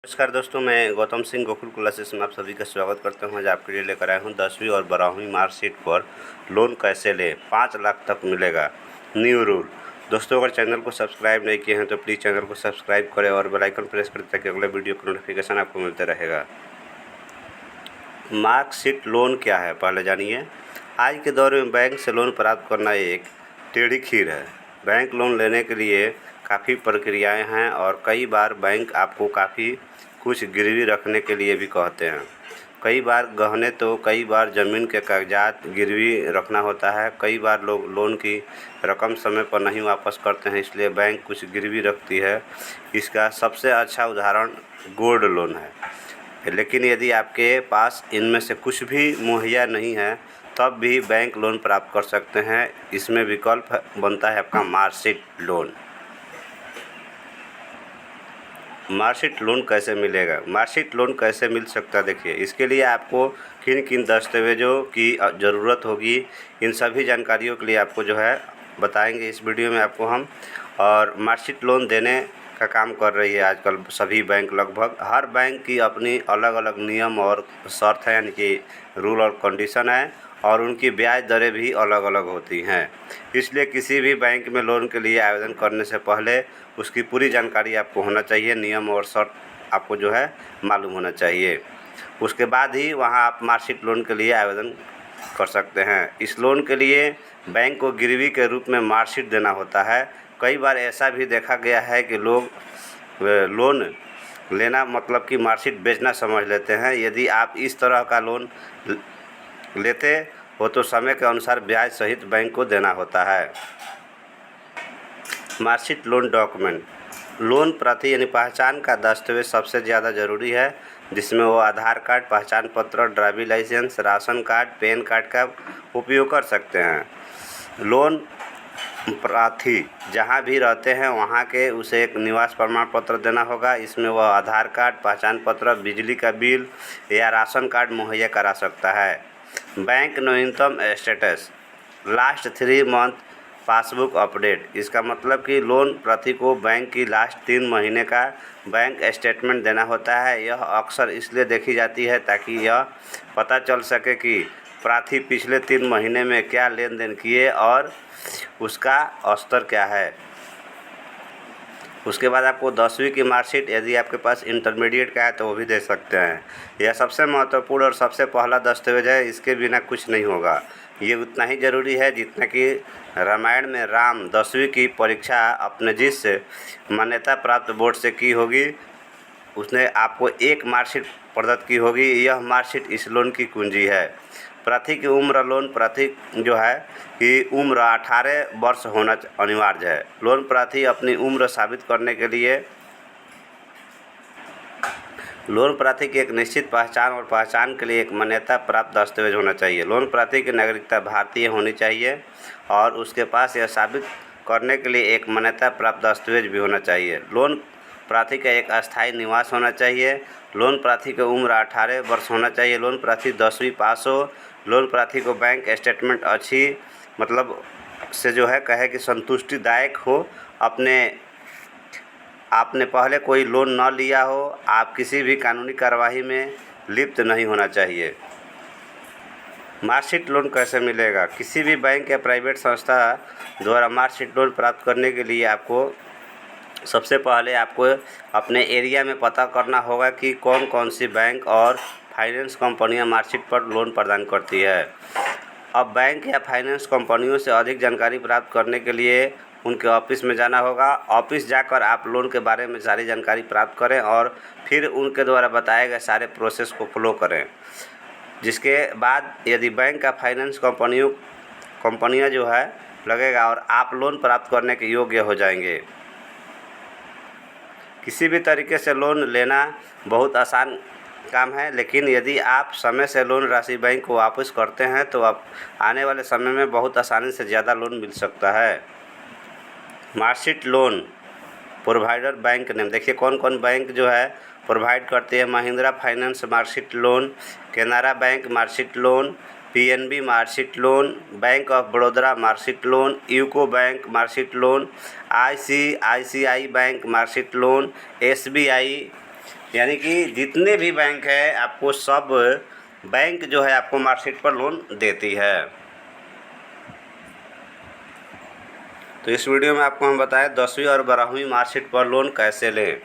नमस्कार दोस्तों, मैं गौतम सिंह गोकुल क्लासेस में आप सभी का स्वागत करता हूं। आज आपके लिए लेकर आया हूं 10वीं और 12वीं मार्कशीट पर लोन कैसे लें, 5 लाख तक मिलेगा। New rule. दोस्तों, अगर चैनल को सब्सक्राइब नहीं किए हैं तो प्लीज़ चैनल को सब्सक्राइब करें और बेल आइकन प्रेस करें ताकि अगले वीडियो का नोटिफिकेशन आपको मिलता रहेगा। मार्कशीट लोन क्या है, पहले जानिए। आज के दौर में बैंक से लोन प्राप्त करना एक टेढ़ी खीर है। बैंक लोन लेने के लिए काफ़ी प्रक्रियाएं हैं और कई बार बैंक आपको काफ़ी कुछ गिरवी रखने के लिए भी कहते हैं। कई बार गहने तो कई बार ज़मीन के कागजात गिरवी रखना होता है। कई बार लोग लोन की रकम समय पर नहीं वापस करते हैं, इसलिए बैंक कुछ गिरवी रखती है। इसका सबसे अच्छा उदाहरण गोल्ड लोन है। लेकिन यदि आपके पास इनमें से कुछ भी मुहैया नहीं है तब भी बैंक लोन प्राप्त कर सकते हैं। इसमें विकल्प बनता है आपका मार्कशीट लोन। मार्कशीट लोन कैसे मिलेगा, मार्कशीट लोन कैसे मिल सकता है, देखिए इसके लिए आपको किन किन दस्तावेज़ों की ज़रूरत होगी, इन सभी जानकारियों के लिए आपको जो है बताएंगे इस वीडियो में आपको हम। और मार्कशीट लोन देने का काम कर रही है आजकल सभी बैंक, लगभग हर बैंक की अपनी अलग अलग नियम और शर्त है, यानी कि रूल और कंडीशन है, और उनकी ब्याज दरें भी अलग अलग होती हैं। इसलिए किसी भी बैंक में लोन के लिए आवेदन करने से पहले उसकी पूरी जानकारी आपको होना चाहिए, नियम और शर्त आपको जो है मालूम होना चाहिए। उसके बाद ही वहाँ आप मार्कशीट लोन के लिए आवेदन कर सकते हैं। इस लोन के लिए बैंक को गिरवी के रूप में मार्कशीट देना होता है। कई बार ऐसा भी देखा गया है कि लोग लोन लेना मतलब कि मार्कशीट बेचना समझ लेते हैं। यदि आप इस तरह का लोन लेते हो तो समय के अनुसार ब्याज सहित बैंक को देना होता है। Marksheet loan document. लोन प्रति यानी पहचान का दस्तावेज सबसे ज़्यादा ज़रूरी है, जिसमें वो आधार कार्ड, पहचान पत्र, driving licence, ration card, PAN card का उपयोग कर सकते हैं। लोन प्रार्थी जहाँ भी रहते हैं वहाँ के उसे एक निवास प्रमाण पत्र देना होगा। इसमें वह आधार कार्ड, पहचान पत्र, बिजली का बिल या राशन कार्ड मुहैया करा सकता है। बैंक न्यूनतम status last 3 month passbook update. इसका मतलब कि लोन प्रति को बैंक की लास्ट 3 महीने का बैंक स्टेटमेंट देना होता है। यह अक्सर इसलिए देखी जाती है ताकि यह पता चल सके कि प्रार्थी पिछले 3 महीने में क्या लेन देन किए और उसका स्तर क्या है। उसके बाद आपको 10वीं की मार्कशीट, यदि आपके पास इंटरमीडिएट का है तो वो भी दे सकते हैं। यह सबसे महत्वपूर्ण और सबसे पहला दस्तावेज है, इसके बिना कुछ नहीं होगा। ये उतना ही ज़रूरी है जितना कि रामायण में राम 10वीं की परीक्षा अपने जिस मान्यता प्राप्त बोर्ड से की होगी उसने आपको एक मार्कशीट प्रदत्त की होगी। यह मार्कशीट इस लोन की कुंजी है। प्रार्थी की उम्र, लोन प्रार्थी जो है कि उम्र 18 वर्ष होना अनिवार्य है। लोन प्रार्थी अपनी उम्र साबित करने के लिए लोन प्रार्थी की एक निश्चित पहचान और पहचान के लिए एक मान्यता प्राप्त दस्तावेज होना चाहिए। लोन प्रार्थी की नागरिकता भारतीय होनी चाहिए और उसके पास यह साबित करने के लिए एक मान्यता प्राप्त दस्तावेज भी होना चाहिए। लोन प्रार्थी का एक अस्थायी निवास होना चाहिए। लोन प्रार्थी की उम्र 18 वर्ष होना चाहिए। लोन प्रार्थी 10वीं पास हो। लोन प्रार्थी को बैंक स्टेटमेंट अच्छी मतलब से जो है कहे कि संतुष्टिदायक हो। आपने पहले कोई लोन न लिया हो। आप किसी भी कानूनी कार्यवाही में लिप्त नहीं होना चाहिए। मार्कशीट लोन कैसे मिलेगा, किसी भी बैंक या प्राइवेट संस्था द्वारा मार्कशीट लोन प्राप्त करने के लिए आपको सबसे पहले आपको अपने एरिया में पता करना होगा कि कौन कौन सी बैंक और फाइनेंस कंपनियां मार्कशीट पर लोन प्रदान करती है। अब बैंक या फाइनेंस कंपनियों से अधिक जानकारी प्राप्त करने के लिए उनके ऑफिस में जाना होगा। ऑफिस जाकर आप लोन के बारे में सारी जानकारी प्राप्त करें और फिर उनके द्वारा बताए गए सारे प्रोसेस को फॉलो करें। जिसके बाद यदि बैंक या फाइनेंस कंपनियां जो है लगेगा और आप लोन प्राप्त करने के योग्य हो जाएंगे। किसी भी तरीके से लोन लेना बहुत आसान काम है, लेकिन यदि आप समय से लोन राशि बैंक को वापस करते हैं तो आप आने वाले समय में बहुत आसानी से ज़्यादा लोन मिल सकता है। Marksheet loan provider bank name, देखिए कौन कौन बैंक जो है प्रोवाइड करती है। Mahindra finance marksheet loan, Canara bank marksheet loan, PNB marksheet loan, bank of Baroda marksheet loan, UCO bank marksheet loan, ICICI bank marksheet loan, SBI यानी कि जितने भी बैंक है आपको सब बैंक जो है आपको मार्कशीट पर लोन देती है। तो इस वीडियो में आपको हम बताएं 10वीं और 12वीं मार्कशीट पर लोन कैसे लें।